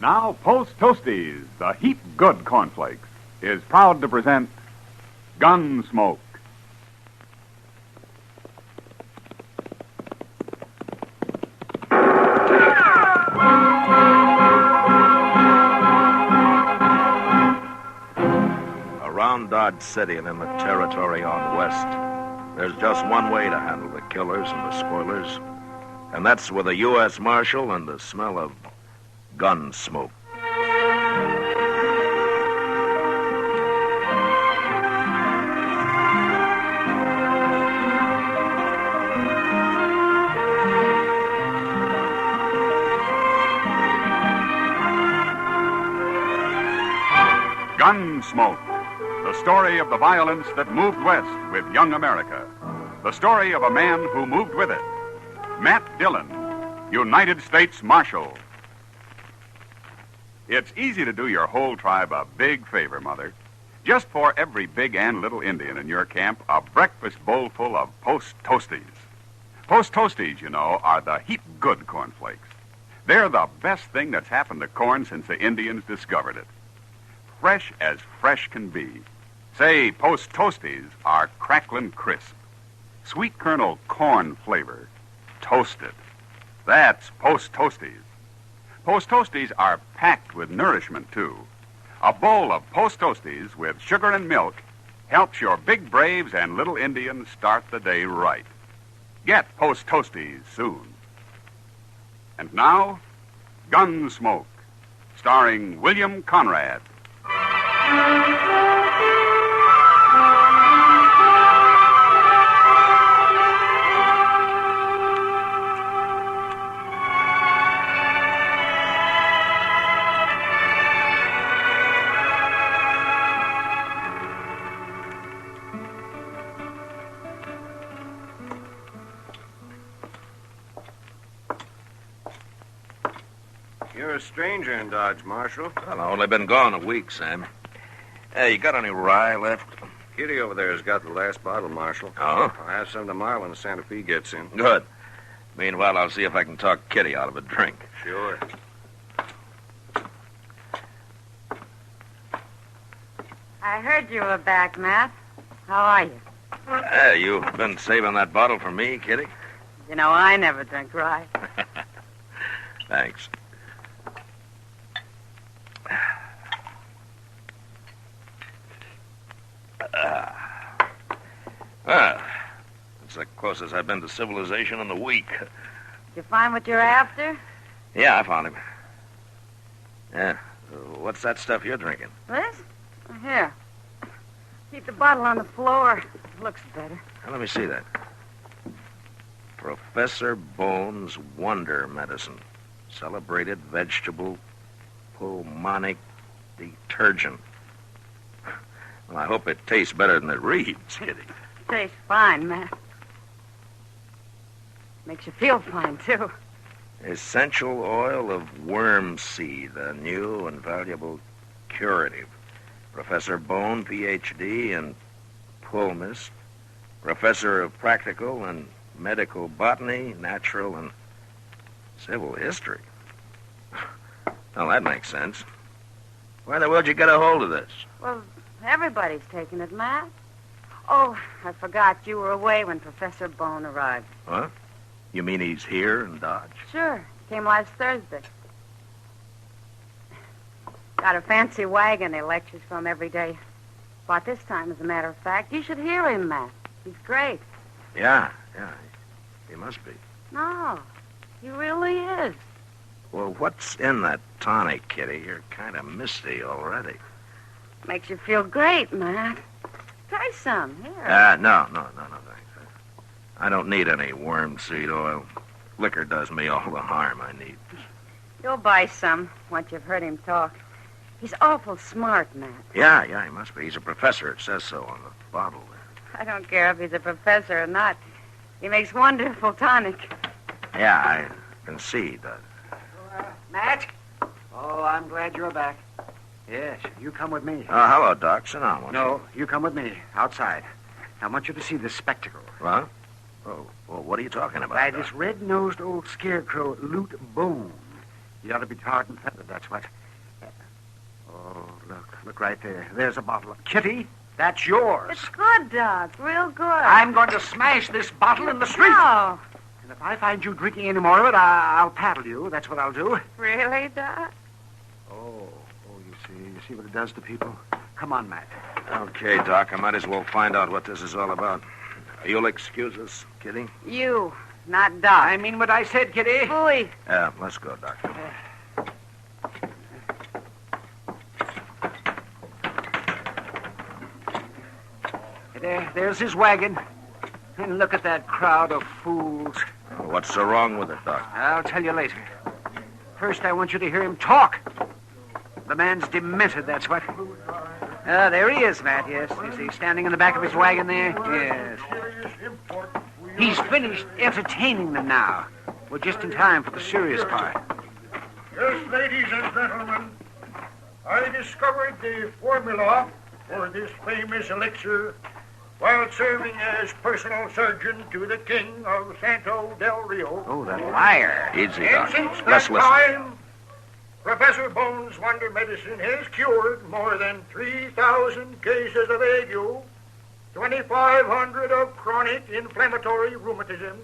Now, Post Toasties, the heap good cornflakes, is proud to present Gunsmoke. Around Dodge City and in the territory on west, there's just one way to handle the killers and the spoilers, and that's with a U.S. Marshal and the smell of gun smoke. Gunsmoke, the story of the violence that moved west with young America. The story of a man who moved with it. Matt Dillon, United States Marshal. It's easy to do your whole tribe a big favor, Mother. Just pour every big and little Indian in your camp a breakfast bowl full of Post Toasties. Post Toasties, you know, are the heap good cornflakes. They're the best thing that's happened to corn since the Indians discovered it. Fresh as fresh can be. Say, Post Toasties are cracklin' crisp. Sweet kernel corn flavor. Toasted. That's Post Toasties. Post Toasties are packed with nourishment, too. A bowl of Post Toasties with sugar and milk helps your big braves and little Indians start the day right. Get Post Toasties soon. And now, Gunsmoke, starring William Conrad. You're a stranger in Dodge, Marshal. Well, I've only been gone a week, Sam. Hey, you got any rye left? Kitty over there has got the last bottle, Marshal. Oh? I'll have some tomorrow when the Santa Fe gets in. Good. Meanwhile, I'll see if I can talk Kitty out of a drink. Sure. I heard you were back, Matt. How are you? Hey, you been saving that bottle for me, Kitty? You know, I never drink rye. Thanks. Well, it's the closest I've been to civilization in a week. Did you find what you're after? Yeah, I found him. Yeah. What's that stuff you're drinking? This? Here. Keep the bottle on the floor. It looks better. Now, let me see that. Professor Bone's Wonder Medicine. Celebrated vegetable pulmonic detergent. Well, I hope it tastes better than it reads, Kitty. Tastes fine, Matt. Makes you feel fine, too. Essential oil of worm seed, a new and valuable curative. Professor Bone, Ph.D. in Pulmist, Professor of Practical and Medical Botany, Natural and Civil History. Well, that makes sense. Where the world you get a hold of this? Well, everybody's taking it, Matt. Oh, I forgot you were away when Professor Bone arrived. Huh? You mean he's here in Dodge? Sure. Came last Thursday. Got a fancy wagon he lectures from every day. Bought this time, as a matter of fact. You should hear him, Matt. He's great. Yeah. He must be. No, he really is. Well, what's in that tonic, Kitty? You're kind of misty already. Makes you feel great, Matt. Try some. Here. No, thanks. I don't need any worm seed oil. Liquor does me all the harm I need. You'll buy some once you've heard him talk. He's awful smart, Matt. Yeah, he must be. He's a professor. It says so on the bottle there. I don't care if he's a professor or not. He makes wonderful tonic. Yeah, I can see he does. Matt? Oh, I'm glad you're back. Yes, you come with me. Hello, Doc. Sit down. No, you come with me. Outside. I want you to see this spectacle. What? Oh, well, what are you talking about, By Doc? this red-nosed old scarecrow, Lute Bone. You ought to be tarred and feathered, that's what. Oh, look right there. There's a bottle of Kitty. That's yours. It's good, Doc. Real good. I'm going to smash this bottle in the street. No. And if I find you drinking any more of it, I'll paddle you. That's what I'll do. Really, Doc? Oh, you see what it does to people? Come on, Matt. Okay, Doc, I might as well find out what this is all about. You'll excuse us, Kitty? You, not Doc. I mean what I said, Kitty. Boy. Yeah, let's go, Doc. There's his wagon. And look at that crowd of fools. What's so wrong with it, Doc? I'll tell you later. First, I want you to hear him talk. The man's demented, that's what. There he is, Matt, yes. You see, standing in the back of his wagon there? Yes. He's finished entertaining them now. We're just in time for the serious part. Yes, ladies and gentlemen, I discovered the formula for this famous elixir while serving as personal surgeon to the king of Santo del Rio. Oh, that liar. Easy, And Doc. since that Let's listen. time, Professor Bones' Wonder Medicine has cured more than 3,000 cases of ague, 2,500 of chronic inflammatory rheumatism,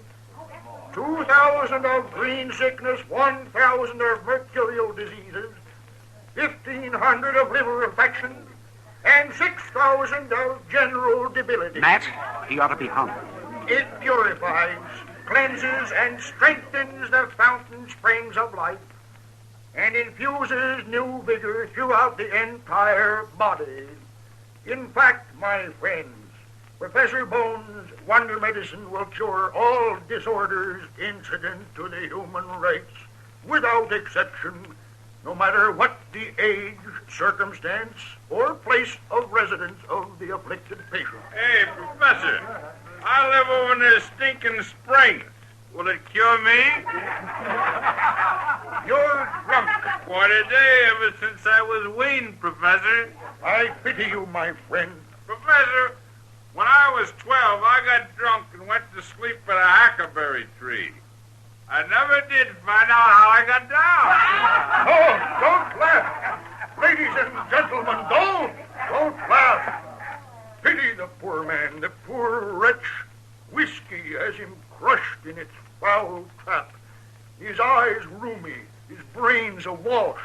2,000 of green sickness, 1,000 of mercurial diseases, 1,500 of liver infections, and 6,000 of general debility. Matt, he ought to be hung. It purifies, cleanses, and strengthens the fountain springs of life, and infuses new vigor throughout the entire body. In fact, my friends, Professor Bones' Wonder Medicine will cure all disorders incident to the human race, without exception, no matter what the age, circumstance, or place of residence of the afflicted patient. Hey, Professor, I live over near Stinking Springs. Will it cure me? You're drunk. Quite a day ever since I was weaned, Professor. I pity you, my friend. Professor, when I was 12, I got drunk and went to sleep at a hackberry tree. I never did find out how I got down. Oh, don't laugh. Ladies and gentlemen, don't laugh. Pity the poor man, the poor wretch. Whiskey has him crushed in its foul trap. His eyes rheumy, his brains awash,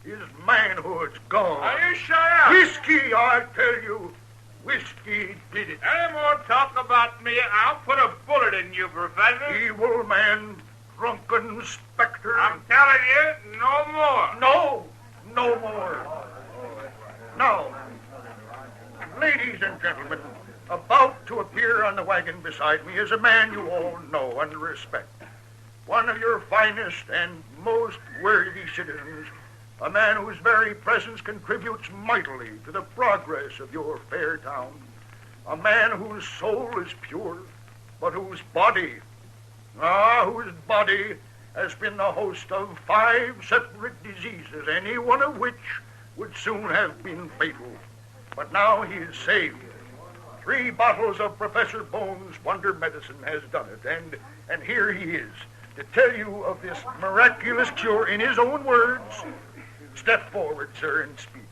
his manhood's gone. Now you shut up. Whiskey, I tell you, whiskey did it. Any more talk about me, I'll put a bullet in you, Professor. Evil man, drunken specter. I'm telling you, no more. No more. Now, ladies and gentlemen, about to appear on the wagon beside me is a man you all know and respect. One of your finest and most worthy citizens, a man whose very presence contributes mightily to the progress of your fair town, a man whose soul is pure, but whose body has been the host of 5 separate diseases, any one of which would soon have been fatal. But now he is saved. 3 bottles of Professor Bones' Wonder Medicine has done it, and here he is to tell you of this miraculous cure in his own words. Step forward, sir, and speak.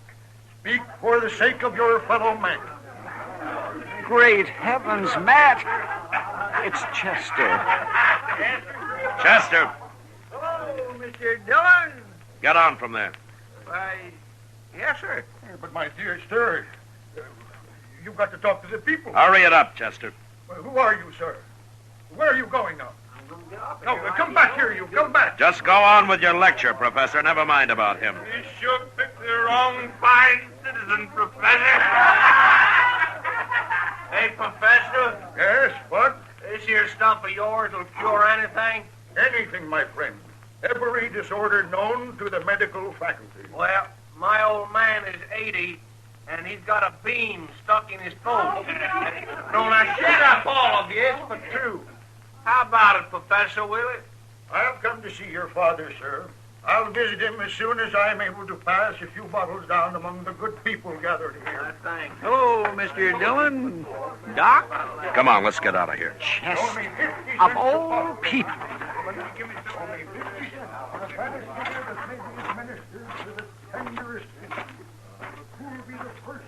Speak for the sake of your fellow man. Great heavens, Matt. It's Chester. Chester, Hello, Mr. Dillon. get on from there. Why, yes, sir. But, my dear sir, you've got to talk to the people. Hurry it up, Chester. Who are you, sir? Where are you going now? No, come back here, you. Come back. Just go on with your lecture, Professor. Never mind about him. You sure picked the wrong fine citizen, Professor. Hey, Professor, Yes, what? this here stuff of yours will cure anything? Anything, my friend. Every disorder known to the medical faculty. Well, my old man is 80, and he's got a beam stuck in his foot. No, now shut up, all of you. It's for true. How about it, Professor, will it? I've come to see your father, sir. I'll visit him as soon as I'm able to pass a few bottles down among the good people gathered here. Thanks. Oh, Mr. Dillon. Doc? Come on, let's get out of here. Chester. Only 50 cents Of a all bottle. people. Give me only 50 cents. dangerous. Who'll be the first?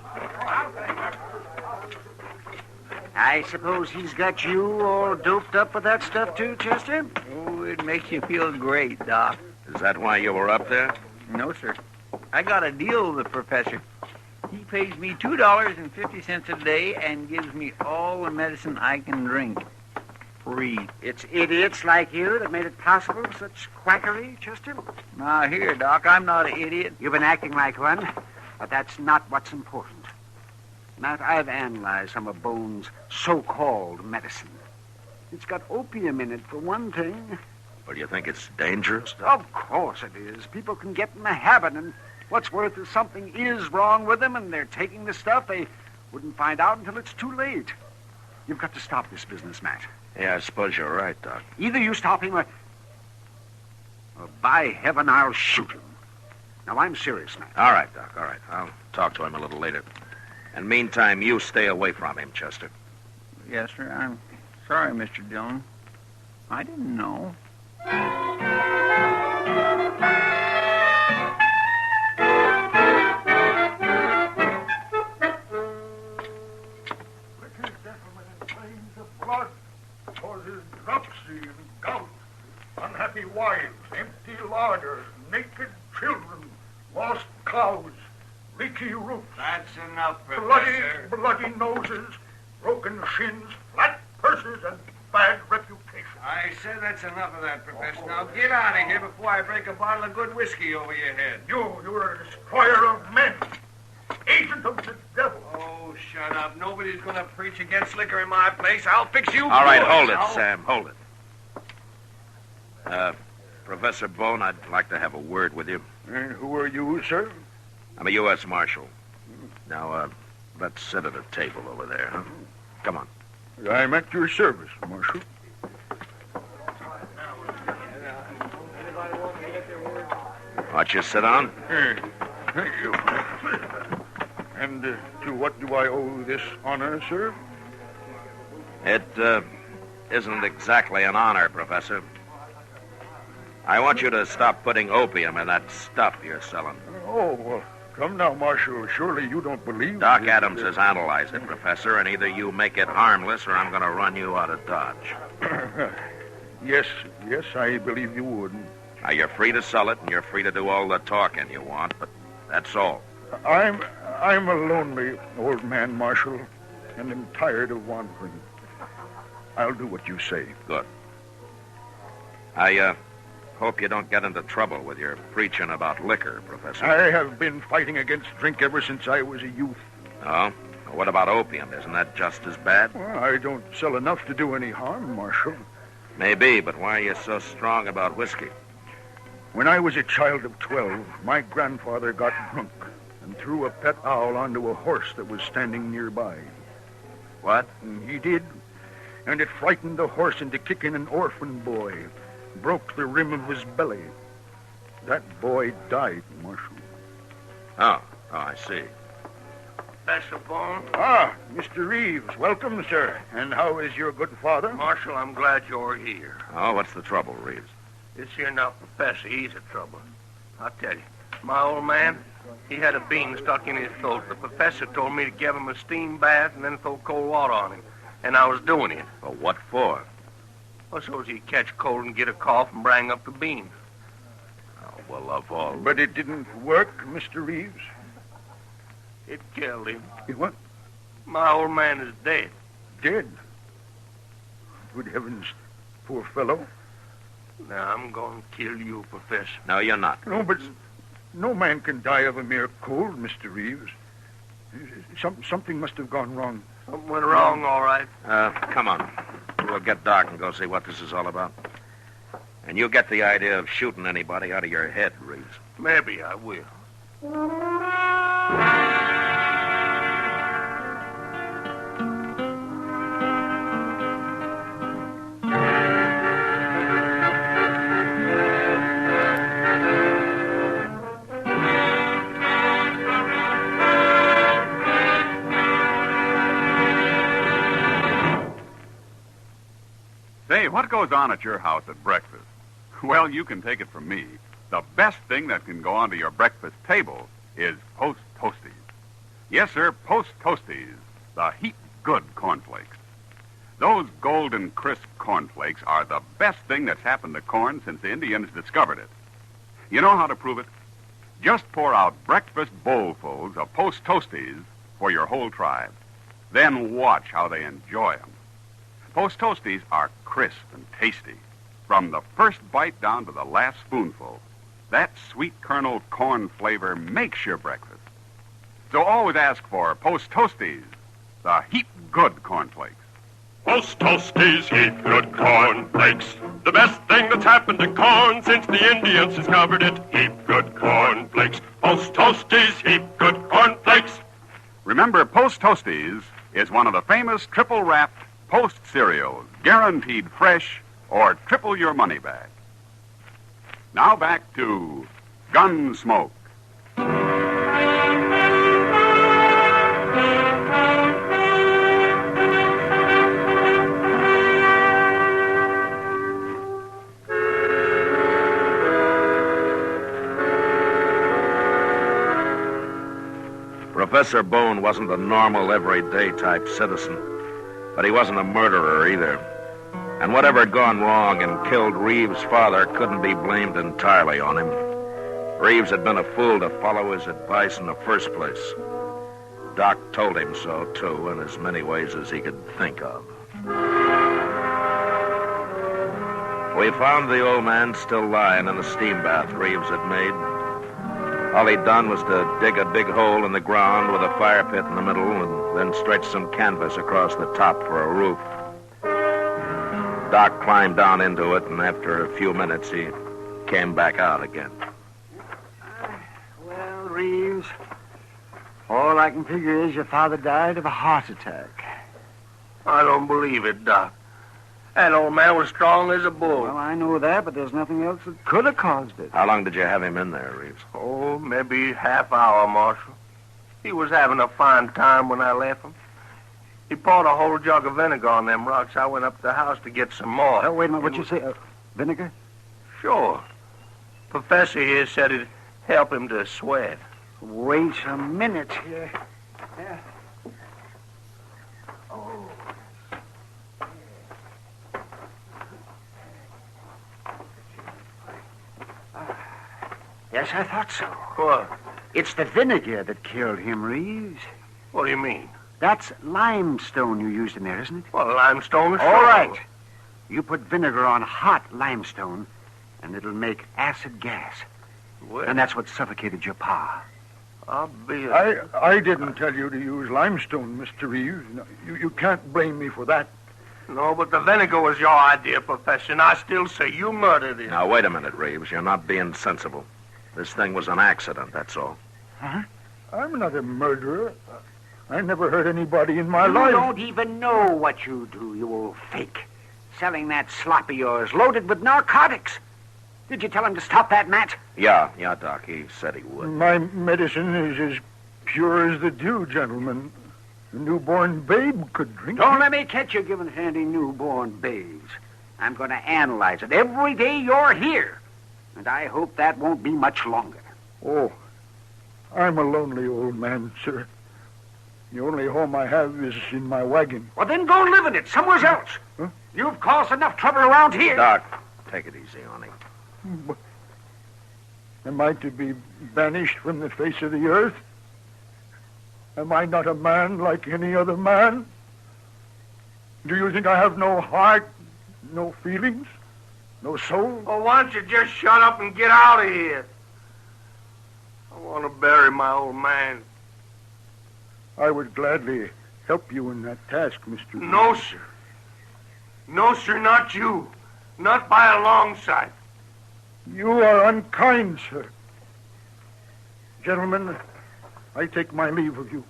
I suppose he's got you all doped up with that stuff too, Chester? Oh, it makes you feel great, Doc. Is that why you were up there? No, sir. I got a deal with the professor. He pays me $2.50 a day and gives me all the medicine I can drink. Free. It's idiots like you that made it possible, such quackery, Chester. Now, here, Doc, I'm not an idiot. You've been acting like one, but that's not what's important. Matt, I've analyzed some of Bone's so-called medicine. It's got opium in it, for one thing. Well, you think it's dangerous? Of course it is. People can get in the habit, and what's worth is something is wrong with them, and they're taking the stuff. They wouldn't find out until it's too late. You've got to stop this business, Matt. Yeah, I suppose you're right, Doc. Either you stop him or by heaven, I'll shoot him. Now, I'm serious, Matt. All right, Doc, all right. I'll talk to him a little later. And meantime, you stay away from him, Chester. Yes, sir. I'm sorry, Mr. Dillon. I didn't know. Liquor, gentlemen, inflames the blood, causes dropsy and gout, unhappy wives, empty larders, naked children, lost cows, leaky roofs, That's enough, bloody, Professor. bloody noses, broken shins, flat purses, and bad reputation. I said that's enough of that, Professor. Now get out of here before I break a bottle of good whiskey over your head. You're a destroyer of men, agent of the devil. Oh, shut up. Nobody's going to preach against liquor in my place. I'll fix you. All right, boys. hold it, I'll- Sam, hold it. Professor Bone, I'd like to have a word with you. And who are you, sir? I'm a U.S. Marshal. Now, let's sit at a table over there, huh? Come on. I'm at your service, Marshal. Watch you sit down. Thank you. And to what do I owe this honor, sir? It isn't exactly an honor, Professor. I want you to stop putting opium in that stuff you're selling. Oh, well, come now, Marshal. Surely you don't believe... Doc that- Adams has analyzed it, Professor, and either you make it harmless or I'm going to run you out of Dodge. Yes, I believe you would. Now, you're free to sell it, and you're free to do all the talking you want, but that's all. I'm a lonely old man, Marshal, and am tired of wandering. I'll do what you say. Good. I hope you don't get into trouble with your preaching about liquor, Professor. I have been fighting against drink ever since I was a youth. Oh? Well, what about opium? Isn't that just as bad? Well, I don't sell enough to do any harm, Marshal. Maybe, but why are you so strong about whiskey? When I was a child of 12, my grandfather got drunk and threw a pet owl onto a horse that was standing nearby. What? And he did, and it frightened the horse into kicking an orphan boy, broke the rim of his belly. That boy died, Marshal. Oh, I see. Professor Bone. Ah, Mr. Reeves, welcome, sir. And how is your good father? Marshal, I'm glad you're here. Oh, what's the trouble, Reeves? This here now Professor, he's in trouble. I'll tell you. My old man, he had a bean stuck in his throat. The professor told me to give him a steam bath and then throw cold water on him. And I was doing it. Well, what for? Well, so as he'd catch cold and get a cough and bring up the beans. Oh, well, of all... But it didn't work, Mr. Reeves. It killed him. What? My old man is dead. Dead? Good heavens, poor fellow. Now, I'm going to kill you, Professor. No, you're not. No, but no man can die of a mere cold, Mr. Reeves. Something must have gone wrong. Something went wrong, all right. Come on. We'll get Doc and go see what this is all about. And you get the idea of shooting anybody out of your head, Reeves. Maybe I will. Say, what goes on at your house at breakfast? Well, you can take it from me. The best thing that can go onto your breakfast table is Post Toasties. Yes, sir, Post Toasties, the heap good cornflakes. Those golden crisp cornflakes are the best thing that's happened to corn since the Indians discovered it. You know how to prove it? Just pour out breakfast bowlfuls of Post Toasties for your whole tribe. Then watch how they enjoy them. Post Toasties are crisp and tasty. From the first bite down to the last spoonful, that sweet kernel corn flavor makes your breakfast. So always ask for Post Toasties, the heap good cornflakes. Post Toasties, heap good cornflakes. The best thing that's happened to corn since the Indians discovered it. Heap good cornflakes. Post Toasties, heap good cornflakes. Remember, Post Toasties is one of the famous triple-wrapped Post cereals, guaranteed fresh or triple your money back. Now back to Gunsmoke. Professor Bone wasn't a normal, everyday type citizen, but he wasn't a murderer either. And whatever had gone wrong and killed Reeves' father couldn't be blamed entirely on him. Reeves had been a fool to follow his advice in the first place. Doc told him so, too, in as many ways as he could think of. We found the old man still lying in the steam bath Reeves had made. All he'd done was to dig a big hole in the ground with a fire pit in the middle and then stretch some canvas across the top for a roof. Doc climbed down into it, and after a few minutes, he came back out again. Well, Reeves, all I can figure is your father died of a heart attack. I don't believe it, Doc. That old man was strong as a bull. Well, I know that, but there's nothing else that could have caused it. How long did you have him in there, Reeves? Oh, maybe half hour, Marshal. He was having a fine time when I left him. He poured a whole jug of vinegar on them rocks. I went up to the house to get some more. Oh, wait a minute, what'd you say? Vinegar? Sure. Professor here said it'd help him to sweat. Wait a minute here. Yeah. Oh. Yes, I thought so. What? It's the vinegar that killed him, Reeves. What do you mean? That's limestone you used in there, isn't it? Well, limestone is All right. You put vinegar on hot limestone, and it'll make acid gas. Well, And that's what suffocated your pa. I'll be I didn't tell you to use limestone, Mr. Reeves. No, you can't blame me for that. No, but the vinegar was your idea, Professor, and I still say you murdered him. Now, wait a minute, Reeves. You're not being sensible. This thing was an accident, that's all. Huh? I'm not a murderer. I never hurt anybody in my You life. don't even know what you do, you old fake. Selling that slop of yours loaded with narcotics. Did you tell him to stop that, Matt? Yeah, Doc. He said he would. My medicine is as pure as the dew, gentlemen. A newborn babe could drink Don't it. let me catch you giving handy newborn babes. I'm going to analyze it every day you're here. And I hope that won't be much longer. Oh, I'm a lonely old man, sir. The only home I have is in my wagon. Well, then go live in it somewhere else. Huh? You've caused enough trouble around here. Doc, take it easy on him. Am I to be banished from the face of the earth? Am I not a man like any other man? Do you think I have no heart, no feelings, no soul? Well, why don't you just shut up and get out of here? I want to bury my old man. I would gladly help you in that task, Mr. No, Reeves. sir. No, sir, not you. Not by a long sight. You are unkind, sir. Gentlemen, I take my leave of you.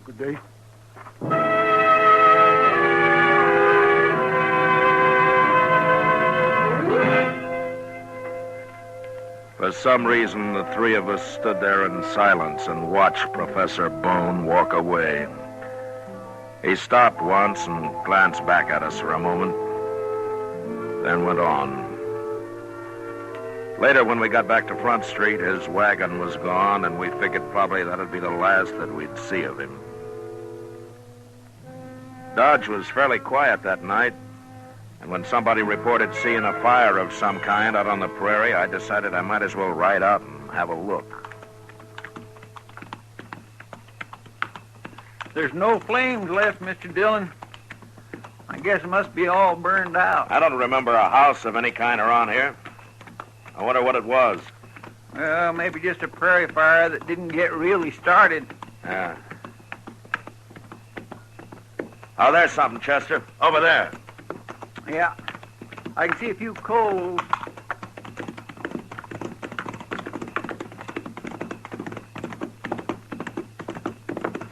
Good day. For some reason, the three of us stood there in silence and watched Professor Bone walk away. He stopped once and glanced back at us for a moment, then went on. Later, when we got back to Front Street, his wagon was gone, and we figured probably that'd be the last that we'd see of him. Dodge was fairly quiet that night, and when somebody reported seeing a fire of some kind out on the prairie, I decided I might as well ride out and have a look. There's no flames left, Mr. Dillon. I guess it must be all burned out. I don't remember a house of any kind around here. I wonder what it was. Well, maybe just a prairie fire that didn't get really started. Yeah. Oh, there's something, Chester. Over there. Yeah. I can see a few coals.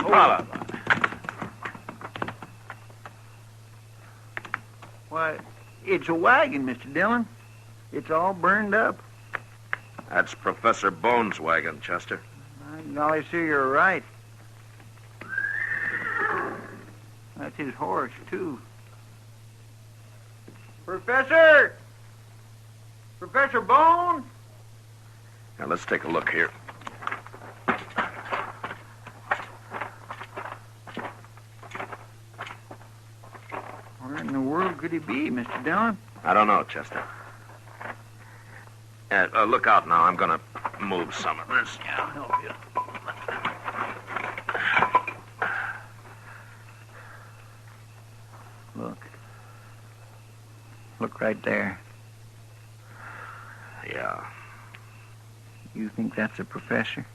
Holla. Why, it's a wagon, Mr. Dillon. It's all burned up. That's Professor Bone's wagon, Chester. Golly, sir, you're right. That's his horse, too. Professor! Professor Bone? Now, let's take a look here. Where in the world could he be, Mr. Dillon? I don't know, Chester. Look out now. I'm going to move some of this. Yeah, I'll help you. Look right there. Yeah, You think that's a professor?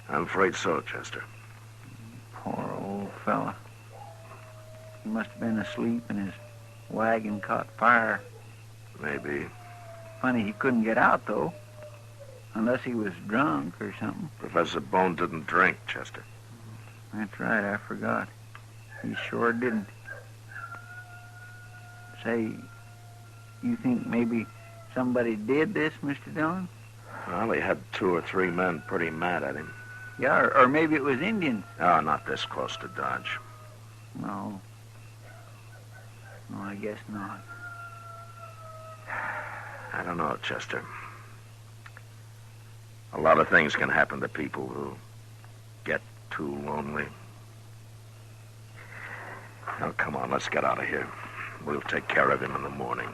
I'm afraid so, Chester. Poor old fella. He must have been asleep and his wagon caught fire. Maybe. Funny he couldn't get out, though. Unless he was drunk or something. Professor Bone didn't drink, Chester. That's right, I forgot. He sure didn't. Say, you think maybe somebody did this, Mr. Dillon? Well, he had 2 or 3 men pretty mad at him. Yeah, or maybe it was Indians. Oh, not this close to Dodge. No. No, I guess not. I don't know, Chester. A lot of things can happen to people who get too lonely. Now, come on, let's get out of here. We'll take care of him in the morning.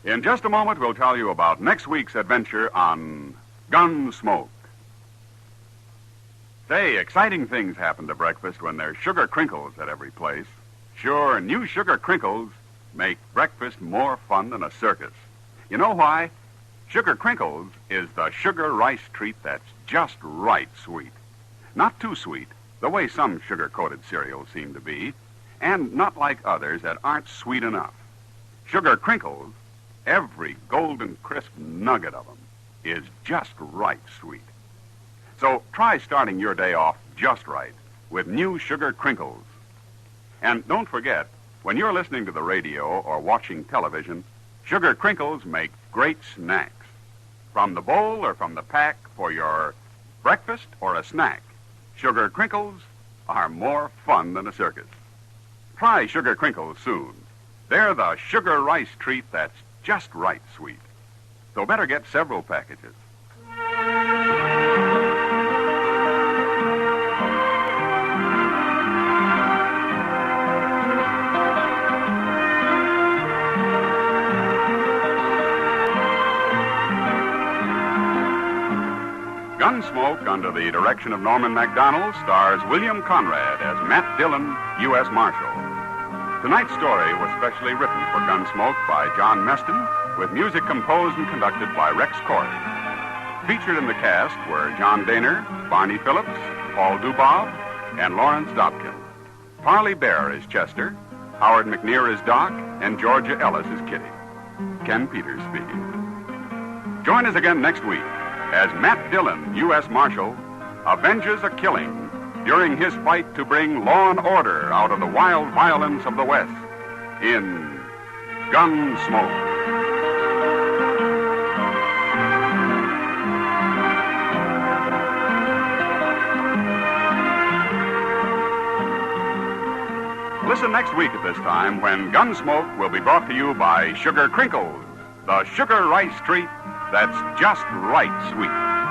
In just a moment, we'll tell you about next week's adventure on Gunsmoke. Say, exciting things happen to breakfast when there's sugar crinkles at every place. Sure, new sugar crinkles make breakfast more fun than a circus. You know why? Sugar crinkles is the sugar rice treat that's just right sweet. Not too sweet, the way some sugar-coated cereals seem to be, and not like others that aren't sweet enough. Sugar crinkles, every golden crisp nugget of them, is just right sweet. So try starting your day off just right with new sugar crinkles. And don't forget, when you're listening to the radio or watching television, sugar crinkles make great snacks. From the bowl or from the pack for your breakfast or a snack, sugar crinkles are more fun than a circus. Try sugar crinkles soon. They're the sugar rice treat that's just right sweet. So better get several packages. Gunsmoke, under the direction of Norman MacDonald, stars William Conrad as Matt Dillon, U.S. Marshal. Tonight's story was specially written for Gunsmoke by John Meston, with music composed and conducted by Rex Corey. Featured in the cast were John Daner, Barney Phillips, Paul Dubob, and Lawrence Dobkin. Parley Bear is Chester, Howard McNear is Doc, and Georgia Ellis is Kitty. Ken Peters speaking. Join us again next week as Matt Dillon, U.S. Marshal, avenges a killing during his fight to bring law and order out of the wild violence of the West in Gunsmoke. Listen next week at this time when Gunsmoke will be brought to you by Sugar Crinkles, the sugar rice treat that's just right sweet.